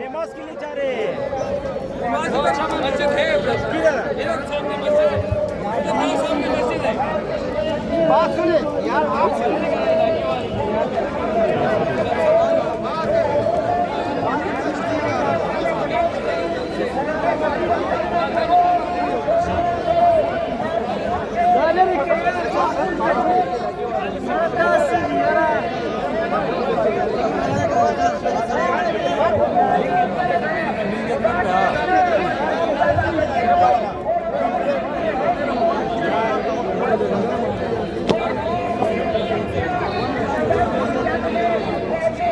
नमाज के लिए जा रहे हैं। बात सुनिए यार, आप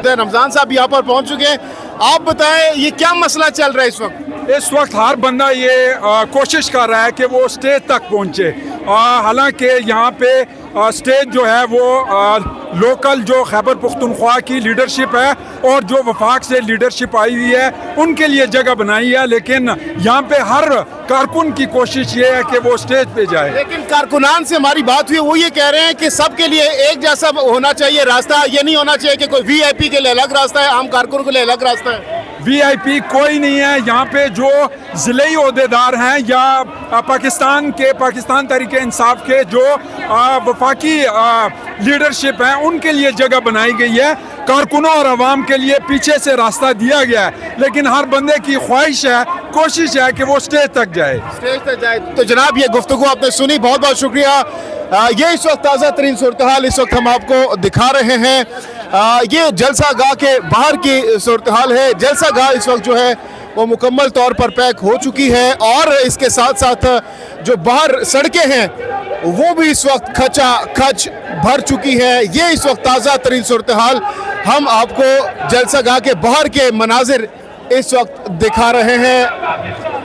रमजान साहब यहाँ पर पहुँच चुके हैं, आप बताएं ये क्या मसला चल रहा है इस वक्त? इस वक्त हर बंदा ये कोशिश कर रहा है कि वो स्टेज तक पहुँचे। हालांकि यहाँ पे स्टेज जो है वो लोकल जो खैबर पख्तूनख्वा की लीडरशिप है और जो वफाक से लीडरशिप आई हुई है उनके लिए जगह बनाई है, लेकिन यहाँ पे हर कारकुन की कोशिश ये है कि वो स्टेज पे जाए। लेकिन कारकुनान से हमारी बात हुई, वो ये कह रहे हैं कि सबके लिए एक जैसा होना चाहिए रास्ता, ये नहीं होना चाहिए कि कोई वीआईपी के लिए अलग रास्ता है, आम कारकुन के लिए अलग रास्ता है। वीआईपी कोई नहीं है यहाँ पे। जो ज़िले ओहदेदार हैं या पाकिस्तान तहरीक इंसाफ के जो वफाकी लीडरशिप है उनके लिए जगह बनाई गई है, कारकुनों और आवाम के लिए पीछे से रास्ता दिया गया है, लेकिन हर बंदे की ख्वाहिश है, कोशिश है कि वो स्टेज तक जाए। तो जनाब ये गुफ्तगू आपने सुनी, बहुत बहुत शुक्रिया। ये इस वक्त ताज़ा तरीन सूरत हाल इस वक्त हम आपको दिखा रहे हैं। ये जलसा गाह के बाहर की सूरत हाल है। जलसा गाह इस वक्त जो है वो मुकम्मल तौर पर पैक हो चुकी है और इसके साथ साथ जो बाहर सड़कें हैं वो भी इस वक्त खचा खच भर चुकी है। ये इस वक्त ताज़ा तरीन सूरत हाल हम आपको जलसा गाह के बाहर के मनाजिर इस वक्त दिखा रहे हैं।